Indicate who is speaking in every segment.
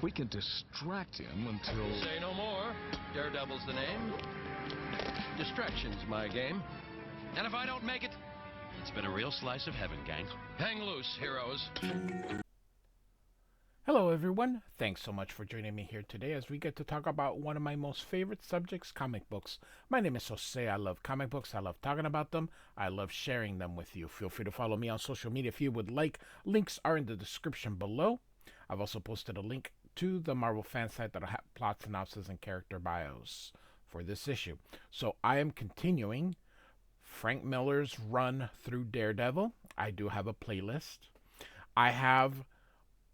Speaker 1: We can distract him until...
Speaker 2: Say no more. Daredevil's the name. Distraction's my game. And if I don't make it, it's been a real slice of heaven, gang. Hang loose, heroes.
Speaker 3: Hello everyone, thanks so much for joining me here today as we get to talk about one of my most favorite subjects, comic books. My name is Jose, I love comic books, I love talking about them, I love sharing them with you. Feel free to follow me on social media if you would like. Links are in the description below. I've also posted a link to the Marvel fan site that'll have plot synopsis and character bios for this issue. So I am continuing Frank Miller's run through Daredevil. I do have a playlist. I have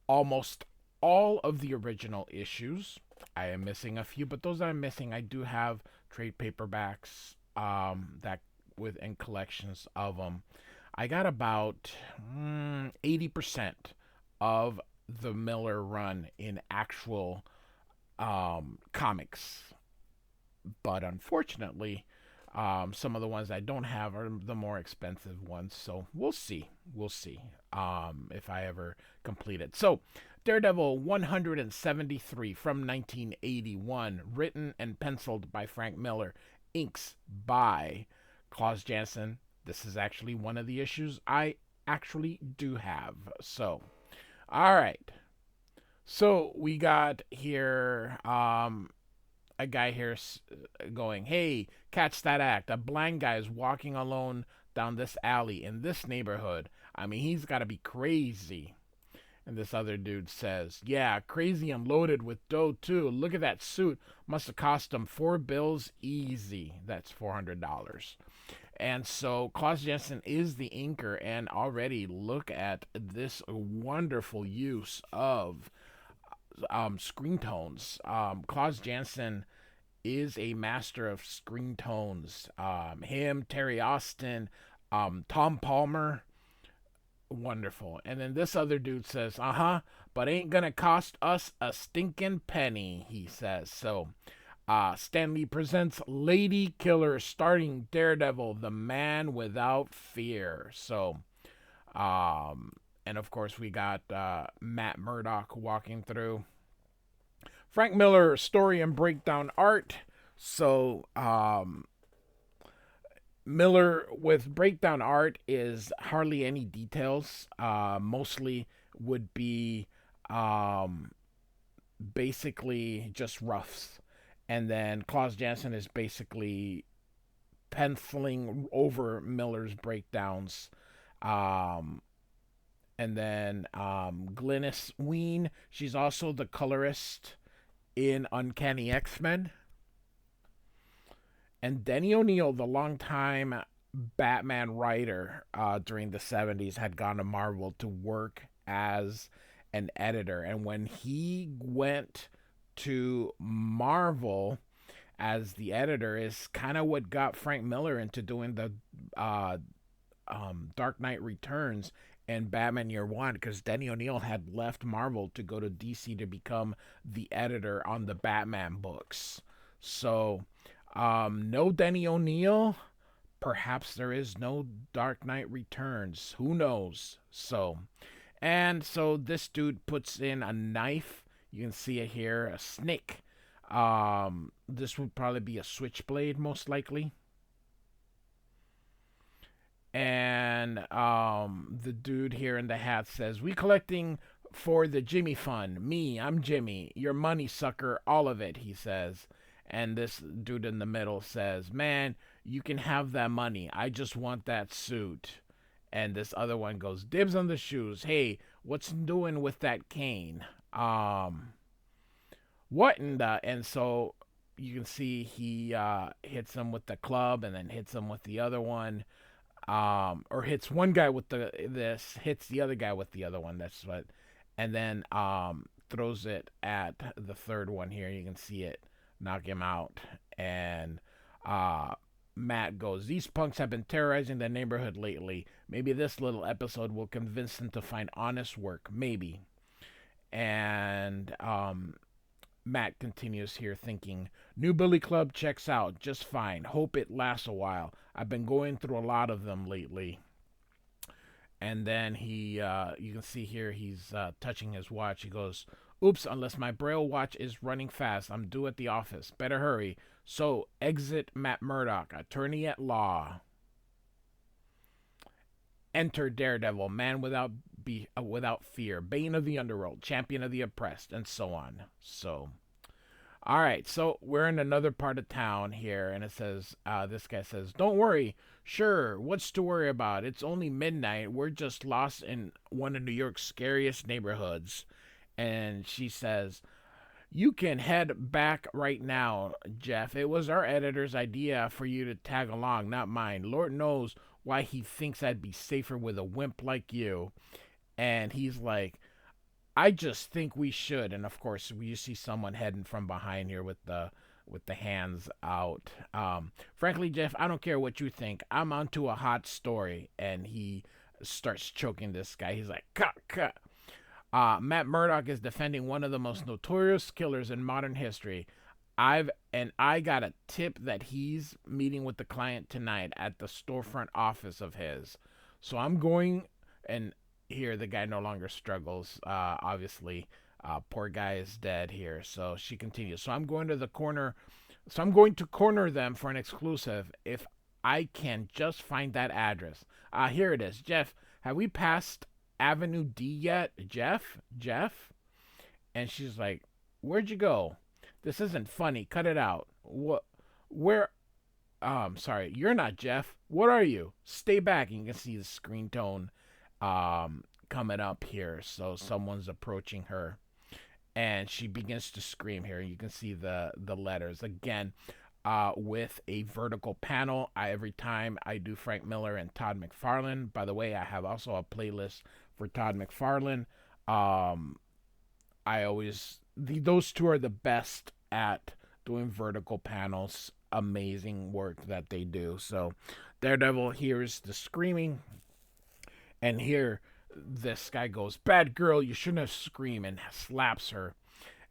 Speaker 3: almost all of the original issues. I am missing a few, but those I'm missing, I do have trade paperbacks that and collections of them. I got about 80% of the Miller run in actual comics, but unfortunately, some of the ones I don't have are the more expensive ones, so we'll see if I ever complete it. So, Daredevil 173 from 1981, written and penciled by Frank Miller, inks by Klaus Janson. This is actually one of the issues I actually do have. So, all right. So, we got here a guy here going, "Hey, catch that act. A blind guy is walking alone down this alley in this neighborhood. I mean, he's got to be crazy." And this other dude says, "Yeah, crazy and loaded with dough, too. Look at that suit. Must have cost him $4 easy." That's $400. And so Klaus Janson is the inker, and already look at this wonderful use of screen tones. Klaus Janson is a master of screen tones. Him, Terry Austin, Tom Palmer, wonderful. And then this other dude says, but ain't gonna cost us a stinking penny, he says. So, Stan Lee presents Lady Killer, starting Daredevil, the man without fear. So, and of course we got Matt Murdock walking through. Frank Miller, story and breakdown art. So, Miller with breakdown art is hardly any details. Mostly would be basically just roughs. And then Klaus Janson is basically penciling over Miller's breakdowns. And then Glynis Wein, she's also the colorist in Uncanny X-Men. And Denny O'Neil, the longtime Batman writer during the 70s, had gone to Marvel to work as an editor. And when he went to Marvel as the editor is kind of what got Frank Miller into doing the Dark Knight Returns and Batman Year One, because Denny O'Neil had left Marvel to go to DC to become the editor on the Batman books. So, no Denny O'Neil. Perhaps there is no Dark Knight Returns. Who knows? So this dude puts in a knife. You can see it here, a snake. This would probably be a switchblade, most likely. And the dude here in the hat says, "We collecting for the Jimmy Fund. Me, I'm Jimmy. Your money, sucker. All of it," he says. And this dude in the middle says, "Man, you can have that money. I just want that suit." And this other one goes, "Dibs on the shoes. Hey, what's doing with that cane? What in the..." And so you can see he hits him with the club and then hits him with the other one. Or hits one guy with this, hits the other guy with the other one. That's what. And then throws it at the third one here. You can see it knock him out. And Matt goes, "These punks have been terrorizing the neighborhood lately. Maybe this little episode will convince them to find honest work. Maybe." And Matt continues here thinking, "New Billy Club checks out just fine. Hope it lasts a while. I've been going through a lot of them lately." And then he, you can see here, he's touching his watch. He goes, Oops, unless my Braille watch is running fast. I'm due at the office. Better hurry. So, exit Matt Murdock, attorney at law. Enter Daredevil, man without fear, bane of the underworld, champion of the oppressed, and so on. So, all right, so we're in another part of town here, and it says, this guy says, "Don't worry. Sure, what's to worry about? It's only midnight. We're just lost in one of New York's scariest neighborhoods." And she says, "You can head back right now, Jeff. It was our editor's idea for you to tag along, not mine. Lord knows why he thinks I'd be safer with a wimp like you." And he's like, "I just think we should." And of course, you see someone heading from behind here with the hands out. Frankly, Jeff, I don't care what you think. I'm onto a hot story. And he starts choking this guy. He's like, "Cut, cut." Matt Murdock is defending one of the most notorious killers in modern history. I got a tip that he's meeting with the client tonight at the storefront office of his. So I'm going, and here the guy no longer struggles. Obviously, poor guy is dead here. So she continues. So I'm going to corner them for an exclusive if I can just find that address. Here it is. Jeff, have we passed Avenue D yet? Jeff? And she's like, "Where'd you go? This isn't funny. Cut it out." "What? Where? Sorry, you're not Jeff. What are you? Stay back." And you can see the screen tone coming up here. So someone's approaching her, and she begins to scream here. You can see the letters again with a vertical panel. Every time I do Frank Miller and Todd McFarlane. By the way, I have also a playlist for Todd McFarlane. Those two are the best at doing vertical panels. Amazing work that they do. So Daredevil hears the screaming, and here this guy goes, "Bad girl, you shouldn't have screamed," and slaps her.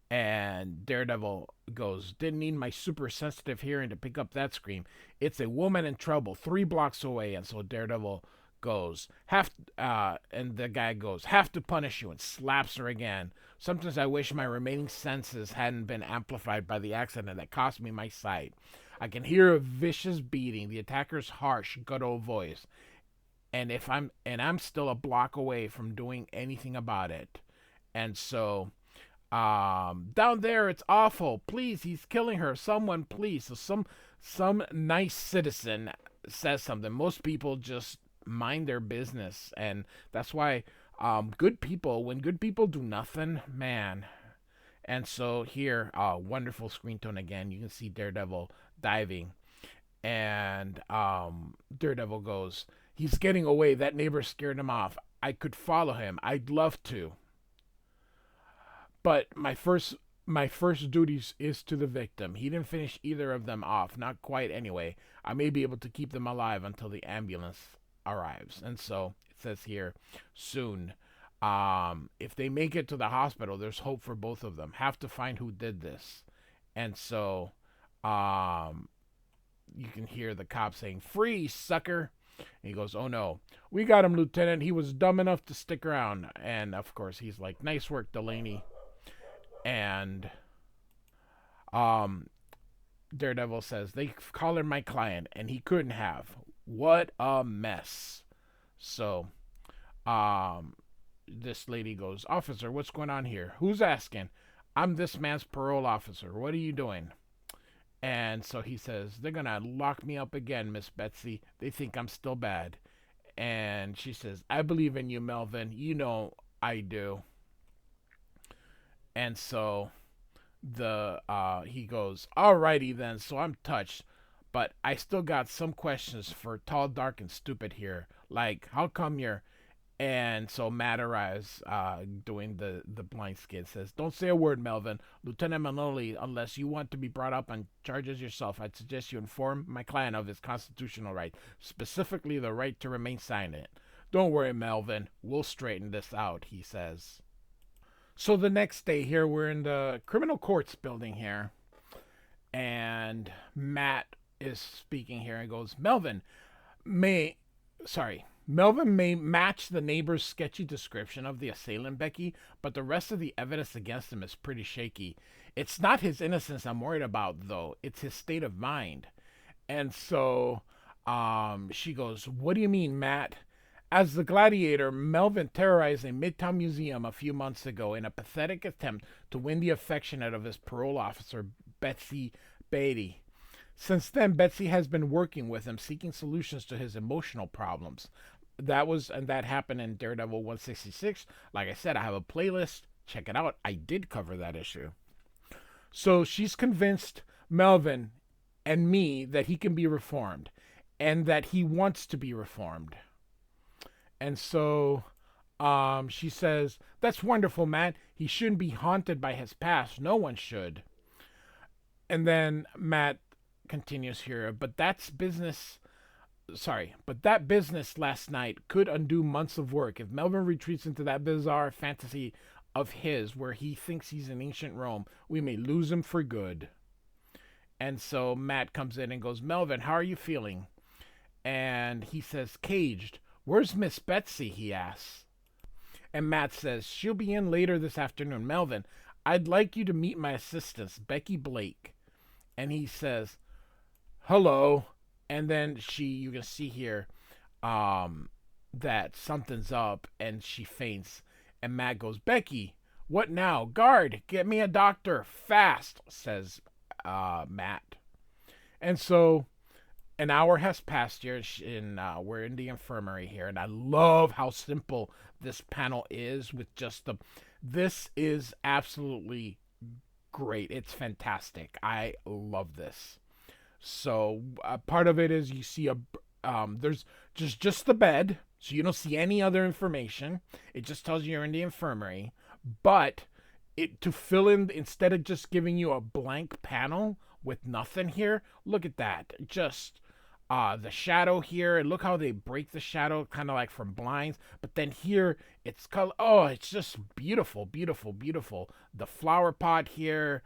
Speaker 3: And Daredevil goes, "Didn't need my super sensitive hearing to pick up that scream. It's a woman in trouble 3 blocks away." And so Daredevil goes, and the guy goes, "Have to punish you," and slaps her again. "Sometimes I wish my remaining senses hadn't been amplified by the accident that cost me my sight. I can hear a vicious beating, the attacker's harsh, guttural voice, and I'm still a block away from doing anything about it." And so, "Down there, it's awful. Please, he's killing her. Someone, please." So some nice citizen says something. Most people just mind their business, and that's why when good people do nothing, man. And so here, wonderful screen tone again. You can see Daredevil diving, and Daredevil goes, "He's getting away. That neighbor scared him off. I could follow him. I'd love to. But my first duty is to the victim. He didn't finish either of them off. Not quite anyway. I may be able to keep them alive until the ambulance arrives." And so it says here, soon. If they make it to the hospital, there's hope for both of them. Have to find who did this. And so you can hear the cop saying, "Freeze, sucker." And he goes, "Oh no, we got him, Lieutenant. He was dumb enough to stick around." And of course he's like, "Nice work, Delaney." And Daredevil says, "They collared my client and he couldn't have. What a mess." So this lady goes, "Officer, what's going on here?" "Who's asking?" "I'm this man's parole officer. What are you doing?" And so he says, "They're going to lock me up again, Miss Betsy. They think I'm still bad." And she says, "I believe in you, Melvin. You know I do." And so he goes, "Alrighty then, so I'm touched. But I still got some questions for tall, dark, and stupid here. Like, how come you're..." And so Matt arrives, doing the blind skid, says, "Don't say a word, Melvin. Lieutenant Manoli, unless you want to be brought up on charges yourself, I'd suggest you inform my client of his constitutional right, specifically the right to remain silent." "Don't worry, Melvin. We'll straighten this out," he says. So the next day here, we're in the criminal courts building here, and Matt is speaking here and goes, Melvin, Melvin may match the neighbor's sketchy description of the assailant, Becky, but the rest of the evidence against him is pretty shaky. It's not his innocence I'm worried about, though. It's his state of mind. And so she goes, "What do you mean, Matt?" As the gladiator, Melvin terrorized a Midtown museum a few months ago in a pathetic attempt to win the affection of his parole officer, Betsy Beatty. Since then, Betsy has been working with him, seeking solutions to his emotional problems. That happened in Daredevil 166. Like I said, I have a playlist. Check it out. I did cover that issue. So she's convinced Melvin and me that he can be reformed and that he wants to be reformed. And so she says, "That's wonderful, Matt. He shouldn't be haunted by his past. No one should." And then Matt continues here, but that business last night could undo months of work. If Melvin retreats into that bizarre fantasy of his where he thinks he's in ancient Rome, we may lose him for good. And so Matt comes in and goes, "Melvin, how are you feeling?" And he says, "Caged. Where's Miss Betsy?" he asks. And Matt says, "She'll be in later this afternoon. Melvin, I'd like you to meet my assistant, Becky Blake." And he says, "Hello." And then you can see here that something's up and she faints. And Matt goes, "Becky, what now? Guard, get me a doctor, fast," says Matt. And so an hour has passed here, and we're in the infirmary here. And I love how simple this panel is with just this is absolutely great. It's fantastic. I love this. So part of it is you see there's just the bed, so you don't see any other information. It just tells you you're in the infirmary. But to fill in, instead of just giving you a blank panel with nothing here, look at that. Just the shadow here, and look how they break the shadow, kind of like from blinds. But then here, it's color. Oh, it's just beautiful, beautiful, beautiful. The flower pot here.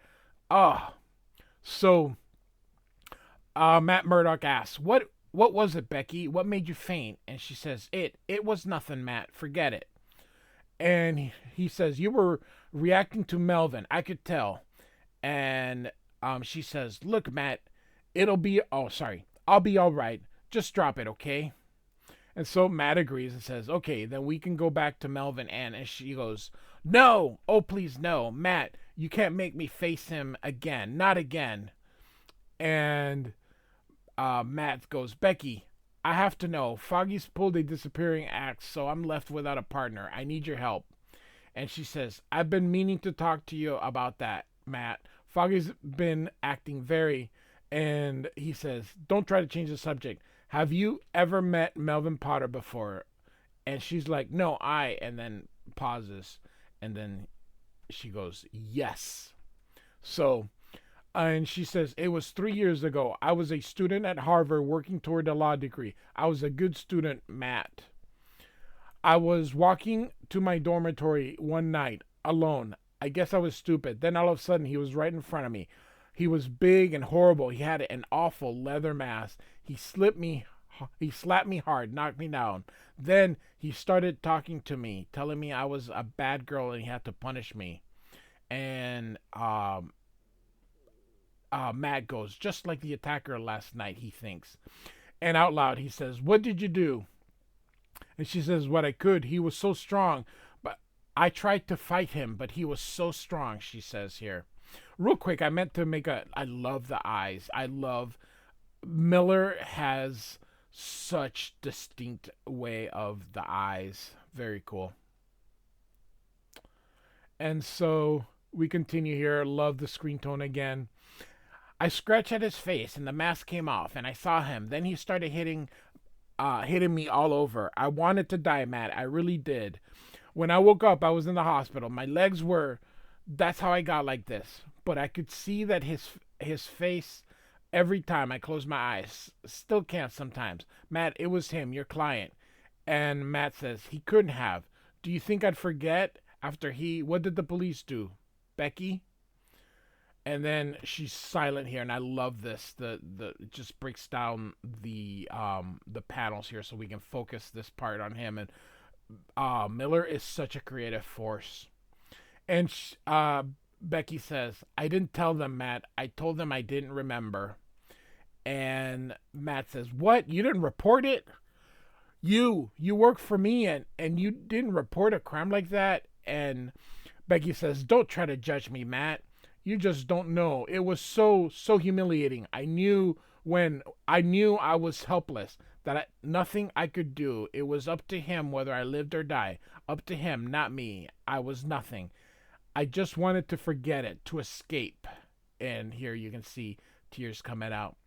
Speaker 3: Oh, so Matt Murdock asks, what was it, Becky? What made you faint?" And she says, It was nothing, Matt. Forget it." And he says, "You were reacting to Melvin. I could tell." And she says, "Look, Matt, I'll be all right. Just drop it, okay?" And so Matt agrees and says, "Okay, then we can go back to Melvin." And she goes, "No, oh please no, Matt, you can't make me face him again, not again." And Matt goes, "Becky, I have to know. Foggy's pulled a disappearing act, so I'm left without a partner. I need your help." And she says, "I've been meaning to talk to you about that, Matt. Foggy's been acting very..." And he says, "Don't try to change the subject. Have you ever met Melvin Potter before?" And she's like, "No, and then pauses. And then she goes, "Yes." So, and she says, "It was 3 years ago. I was a student at Harvard working toward a law degree. I was a good student, Matt. I was walking to my dormitory one night, alone. I guess I was stupid. Then all of a sudden, he was right in front of me. He was big and horrible. He had an awful leather mask. He slapped me hard, knocked me down. Then he started talking to me, telling me I was a bad girl and he had to punish me." And Matt goes, "Just like the attacker last night," he thinks. And out loud, he says, "What did you do?" And she says, "What I could. He was so strong. But I tried to fight him, but he was so strong," she says here. Real quick, I meant to I love the eyes. Miller has such distinct way of the eyes. Very cool. And so we continue here. Love the screen tone again. "I scratched at his face and the mask came off and I saw him. Then he started hitting me all over. I wanted to die, Matt. I really did. When I woke up, I was in the hospital. My legs that's how I got like this. But I could see that his face every time I closed my eyes. Still can't sometimes. Matt, it was him, your client." And Matt says, "He couldn't have. Do you think I'd forget after what did the police do? Becky?" And then she's silent here, and I love this. It just breaks down the panels here so we can focus this part on him. And Miller is such a creative force. And Becky says, "I didn't tell them, Matt. I told them I didn't remember." And Matt says, "What? You didn't report it? You work for me, and you didn't report a crime like that?" And Becky says, "Don't try to judge me, Matt. You just don't know. It was so humiliating. I knew I was helpless, that nothing I could do. It was up to him whether I lived or died. Up to him, not me. I was nothing. I just wanted to forget it, to escape." And here you can see tears coming out.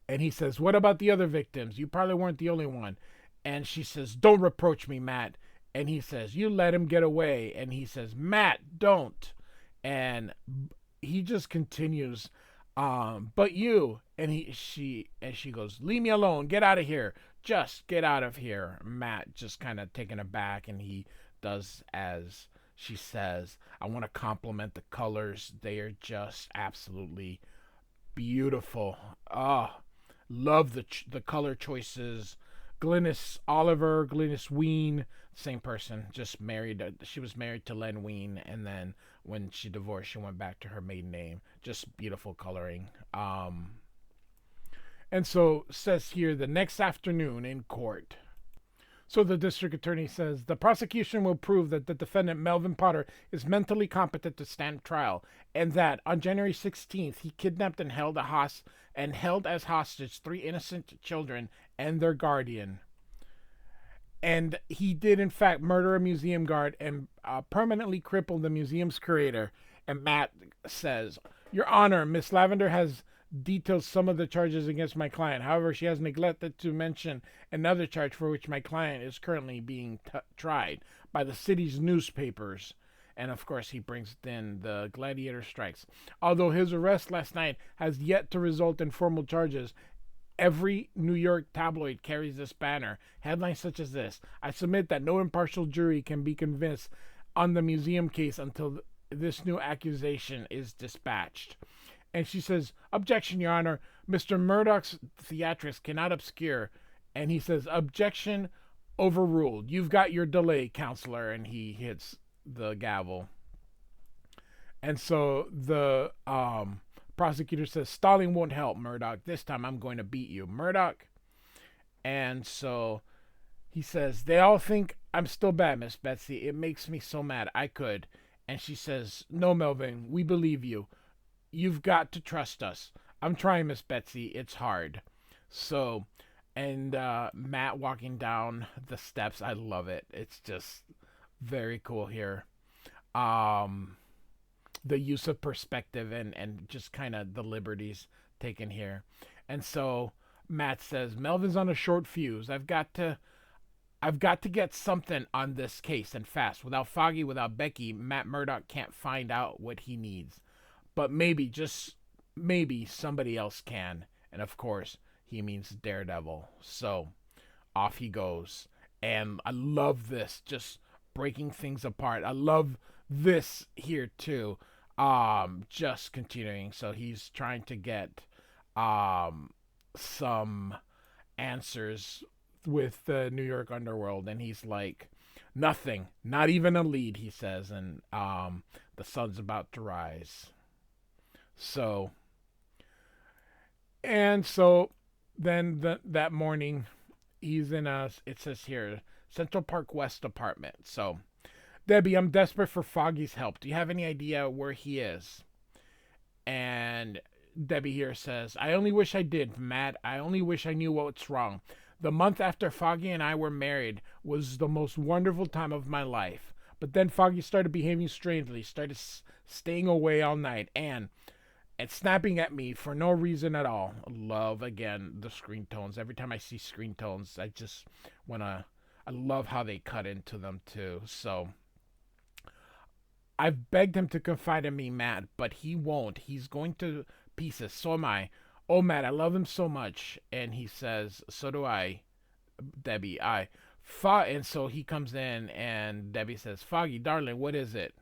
Speaker 3: And he says, "What about the other victims? You probably weren't the only one." And she says, "Don't reproach me, Matt." And he says, "You let him get away." And he says, "Matt, don't." And he just continues, "But you." And she goes, "Leave me alone. Get out of here. Just get out of here." Matt just kind of taken aback, and he does as she says. I want to compliment the colors. They are just absolutely beautiful. Love the color choices. Glynis Oliver, Glynis Ween, same person, just married. She was married to Len Wein, and then when she divorced, she went back to her maiden name. Just beautiful coloring. And so says here, the next afternoon in court. So the district attorney says, "The prosecution will prove that the defendant, Melvin Potter, is mentally competent to stand trial, and that on January 16th, he kidnapped and held as hostage 3 innocent children and their guardian. And he did, in fact, murder a museum guard and permanently cripple the museum's curator." And Matt says, "Your Honor, Miss Lavender has detailed some of the charges against my client. However, she has neglected to mention another charge for which my client is currently being tried by the city's newspapers." And of course, he brings in the gladiator strikes. "Although his arrest last night has yet to result in formal charges, every New York tabloid carries this banner. Headlines such as this: 'I submit that no impartial jury can be convinced on the museum case until this new accusation is dispatched.'" And she says, "Objection, Your Honor. Mr. Murdoch's theatrics cannot obscure." And he says, "Objection overruled. You've got your delay, counselor." And he hits the gavel. And so the prosecutor says, "Stalling won't help, Murdoch. This time I'm going to beat you, Murdoch." And so he says, "They all think I'm still bad, Miss Betsy. It makes me so mad. I could." And she says, "No, Melvin, we believe you. You've got to trust us. I'm trying, Miss Betsy. It's hard." So, and Matt walking down the steps. I love it. It's just very cool here. The use of perspective and just kind of the liberties taken here. And so Matt says, "Melvin's on a short fuse. I've got to get something on this case, and fast. Without Foggy, without Becky, Matt Murdoch can't find out what he needs. But maybe, just maybe, somebody else can." And of course, he means Daredevil. So off he goes. And I love this, just breaking things apart. I love this here too. Just continuing. So he's trying to get some answers with the New York underworld, and he's like, "Nothing, not even a lead," he says, and the sun's about to rise. So then that morning, he's in it says here, Central Park West apartment. So, "Debbie, I'm desperate for Foggy's help. Do you have any idea where he is?" And Debbie here says, "I only wish I did, Matt. I only wish I knew what's wrong. The month after Foggy and I were married was the most wonderful time of my life. But then Foggy started behaving strangely, started staying away all night, and snapping at me for no reason at all." Love, again, the screen tones. Every time I see screen tones, I just I love how they cut into them too. So I've begged him to confide in me, Matt, but he won't. He's going to pieces. So am I. Oh, Matt, I love him so much. And he says, "So do I, Debbie. And so he comes in, and Debbie says, "Foggy, darling, what is it?"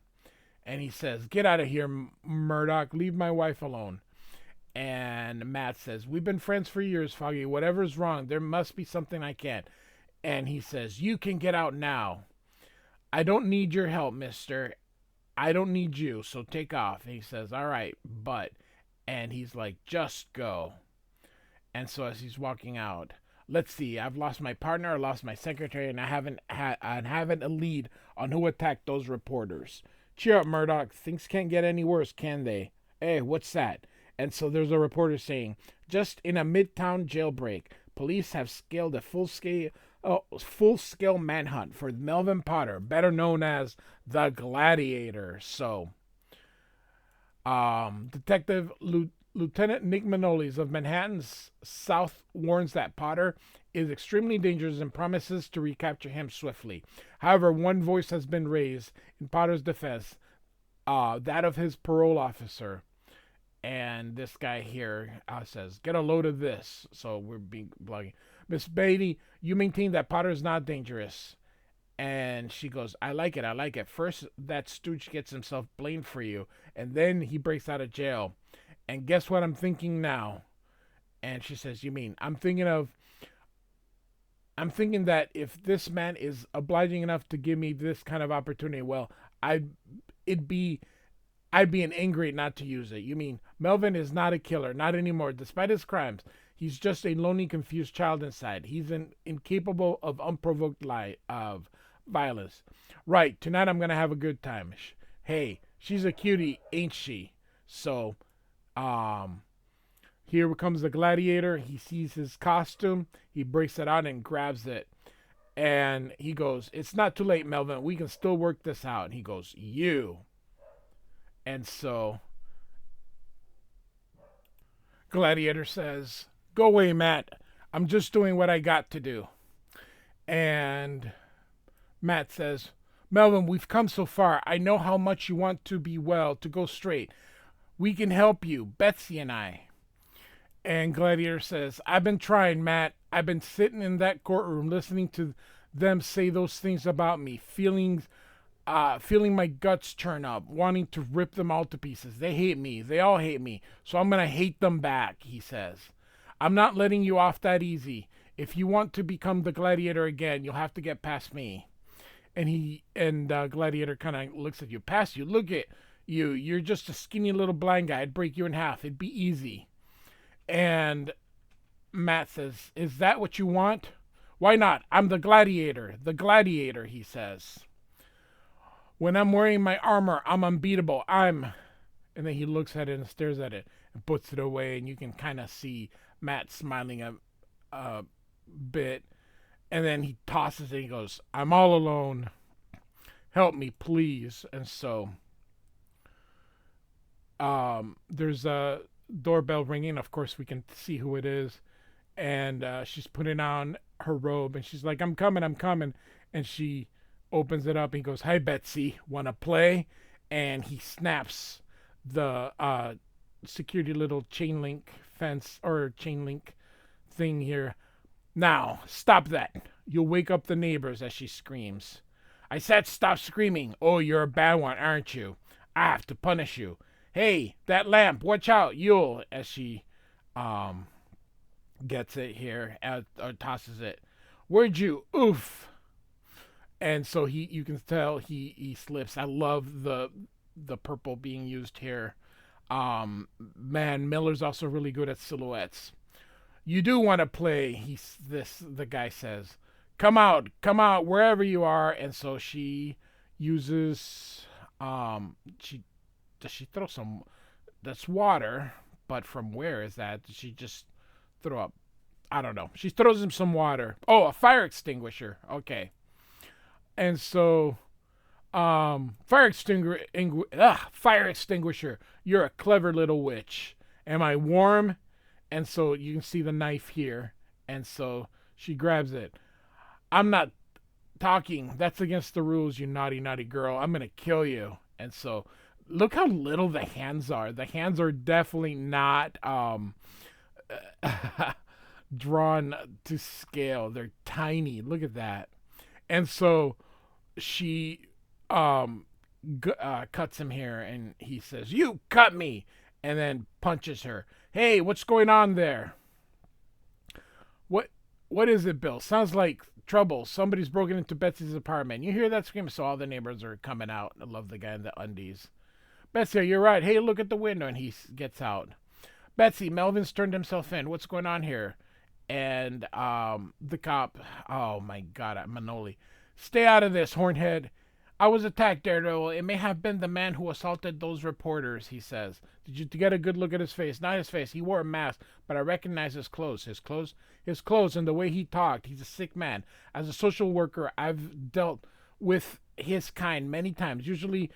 Speaker 3: And he says, "Get out of here, Murdoch. Leave my wife alone." And Matt says, "We've been friends for years, Foggy. Whatever's wrong, there must be something I can't." And he says, "You can get out now. I don't need your help, mister. I don't need you, so take off." And he says, "All right, but," and he's like, "Just go." And so as he's walking out, let's see, I've lost my partner, I lost my secretary, and I haven't a lead on who attacked those reporters. Cheer up, Murdoch. Things can't get any worse, can they? Hey, what's that? And so there's a reporter saying, "Just in a midtown jailbreak, police have scaled a full-scale manhunt for Melvin Potter, better known as the Gladiator." So, Detective Lieutenant Nick Manolis of Manhattan's South warns that Potter is extremely dangerous and promises to recapture him swiftly. However, one voice has been raised in Potter's defense, that of his parole officer. And this guy here says, "Get a load of this." So we're being blogging. "Miss Beatty, you maintain that Potter is not dangerous." And she goes, I like it. First, that stooge gets himself blamed for you, and then he breaks out of jail. And guess what I'm thinking now? And she says, "You mean?" I'm thinking that if this man is obliging enough to give me this kind of opportunity, well, I'd be an ingrate not to use it. You mean Melvin is not a killer, not anymore, despite his crimes. He's just a lonely, confused child inside. He's incapable of unprovoked violence. Right, tonight I'm going to have a good time. Hey, she's a cutie, ain't she? So, here comes the Gladiator. He sees his costume. He breaks it out and grabs it. And he goes, "It's not too late, Melvin. We can still work this out." And he goes, "You." And so Gladiator says, "Go away, Matt. I'm just doing what I got to do." And Matt says, "Melvin, we've come so far. I know how much you want to be well, to go straight. We can help you, Betsy and I." And Gladiator says, "I've been trying, Matt. I've been sitting in that courtroom listening to them say those things about me, feeling my guts churn up, wanting to rip them all to pieces. They hate me. They all hate me. So I'm going to hate them back," he says. "I'm not letting you off that easy. If you want to become the Gladiator again, you'll have to get past me." And Gladiator kind of looks at you. "Past you? Look at you. You're just a skinny little blind guy. I'd break you in half. It'd be easy." And Matt says, "Is that what you want?" "Why not? I'm the Gladiator. The Gladiator," he says. "When I'm wearing my armor, I'm unbeatable. And then he looks at it and stares at it and puts it away, and you can kind of see Matt smiling a bit. And then he tosses it and he goes, "I'm all alone. Help me, please." And so there's a doorbell ringing. Of course, we can see who it is. And she's putting on her robe, and she's like, I'm coming. And she opens it up, and he goes, "Hi, Betsy, want to play?" And he snaps the security little chain link fence or chain link thing here. "Now, stop that. You'll wake up the neighbors," as she screams. "I said stop screaming. Oh, you're a bad one, aren't you? I have to punish you. Hey, that lamp, watch out, you'll," as she gets it here, or tosses it. "Where'd you, oof." And so you can tell he slips. I love the purple being used here. Man, Miller's also really good at silhouettes. "You do want to play," the guy says. Come out, wherever you are." And so she uses does she throw some, that's water, but from where is that? Did she just throw up? I don't know. She throws him some water. Oh, a fire extinguisher. Okay. And so fire extinguisher. You're a clever little witch. Am I warm? And so you can see the knife here. And so she grabs it. "I'm not talking. That's against the rules, you naughty, naughty girl. I'm going to kill you." And so look how little the hands are. The hands are definitely not drawn to scale. They're tiny. Look at that. And so she cuts him here, and he says, "You cut me," and then punches her. "Hey, what's going on there?" What what is it, Bill? Sounds like trouble. Somebody's broken into Betsy's apartment. You hear that scream? So all the neighbors are coming out. I love the guy in the undies. Betsy, you're right. Hey, look at the window. And he gets out. Betsy, Melvin's turned himself in. What's going on here? And the cop, oh my God, Manoli. Stay out of this, hornhead. I was attacked, Daredevil. It may have been the man who assaulted those reporters, he says. Did you get a good look at his face? Not his face. He wore a mask, but I recognize his clothes. His clothes and the way he talked. He's a sick man. As a social worker, I've dealt with his kind many times. Usually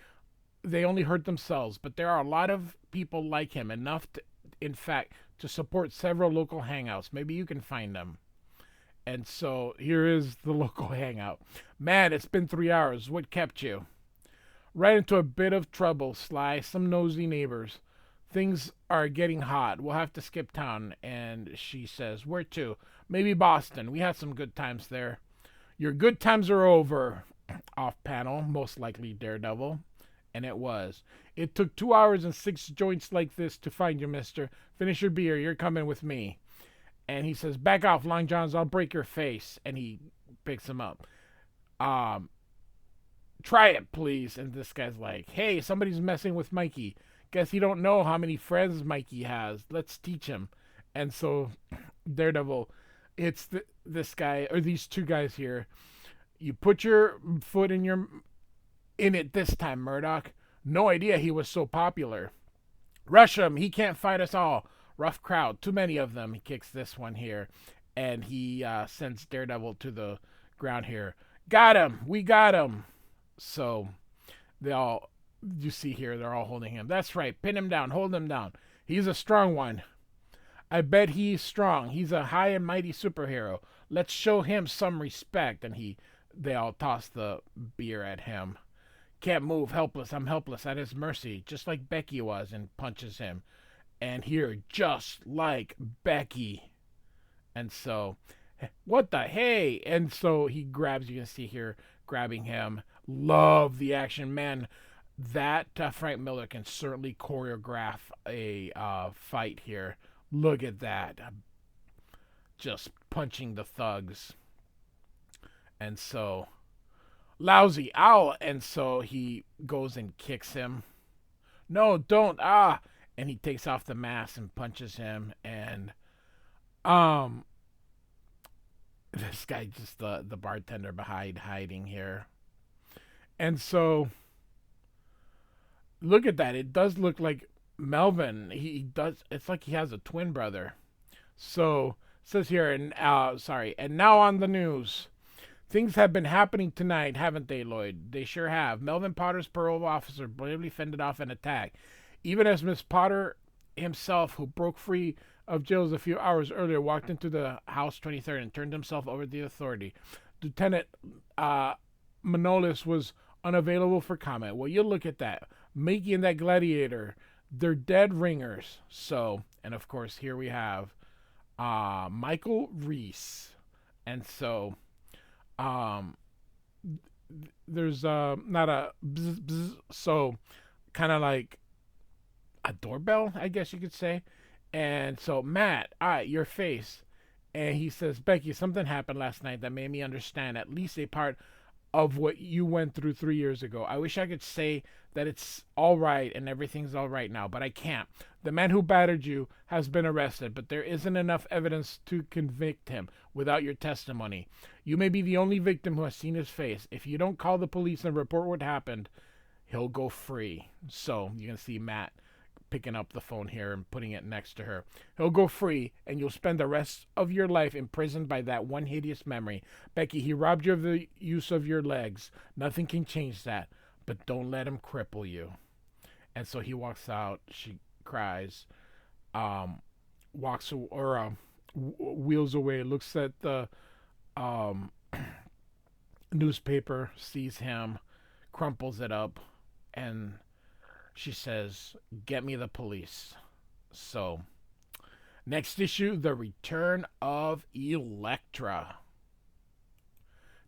Speaker 3: they only hurt themselves, but there are a lot of people like him, enough to, in fact, to support several local hangouts. Maybe you can find them. And so here is the local hangout. Man, it's been 3 hours. What kept you? Right into a bit of trouble, Sly. Some nosy neighbors. Things are getting hot. We'll have to skip town. And she says, where to? Maybe Boston. We had some good times there. Your good times are over. Off panel, most likely Daredevil. And it was. It took 2 hours and 6 joints like this to find you, mister. Finish your beer. You're coming with me. And he says, back off, Long Johns. I'll break your face. And he picks him up. Try it, please. And this guy's like, hey, somebody's messing with Mikey. Guess he don't know how many friends Mikey has. Let's teach him. And so Daredevil hits this guy, or these two guys here. You put your foot in it this time, Murdoch. No idea he was so popular. Rush him. He can't fight us all. Rough crowd. Too many of them. He kicks this one here. And he sends Daredevil to the ground here. Got him. We got him. So you see here, they're all holding him. That's right. Pin him down. Hold him down. He's a strong one. I bet he's strong. He's a high and mighty superhero. Let's show him some respect. And they all toss the beer at him. Can't move. Helpless. I'm helpless at his mercy. Just like Becky was, and punches him. And here, just like Becky. And so, what the hey? And so he grabs, you can see here, grabbing him. Love the action. Man, that Frank Miller can certainly choreograph a fight here. Look at that. Just punching the thugs. And so, lousy owl. And so he goes and kicks him. No, don't. And he takes off the mask and punches him. And this guy, just the bartender behind, hiding here. And so look at that. It does look like Melvin. He does. It's like he has a twin brother. So it says here, and now on the news. Things have been happening tonight, haven't they, Lloyd? They sure have. Melvin Potter's parole officer bravely fended off an attack. Even as Miss Potter himself, who broke free of jails a few hours earlier, walked into the House 23rd and turned himself over to the authority. Lieutenant Manolis was unavailable for comment. Well, you look at that. Mickey and that gladiator, they're dead ringers. So, and of course, here we have Michael Reese. And so, there's not a bzz, bzz, so kind of like a doorbell, I guess you could say. And so, Matt, your face. And he says, Becky, something happened last night that made me understand at least a part of what you went through 3 years ago. I wish I could say that it's all right and everything's all right now, but I can't. The man who battered you has been arrested, but there isn't enough evidence to convict him without your testimony. You may be the only victim who has seen his face. If you don't call the police and report what happened, he'll go free. So you can see Matt picking up the phone here and putting it next to her. He'll go free, and you'll spend the rest of your life imprisoned by that one hideous memory. Becky, he robbed you of the use of your legs. Nothing can change that, but don't let him cripple you. And so he walks out. She cries, wheels away, looks at the newspaper, sees him, crumples it up, and she says, get me the police. So, next issue, The Return of Elektra.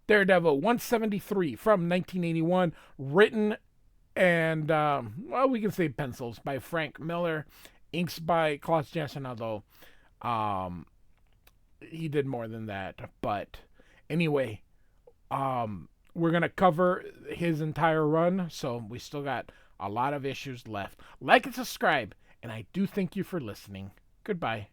Speaker 3: Daredevil 173 from 1981, written And, well, we can say pencils by Frank Miller. Inks by Klaus Janson, although he did more than that. But anyway, we're going to cover his entire run, so we still got a lot of issues left. Like and subscribe, and I do thank you for listening. Goodbye.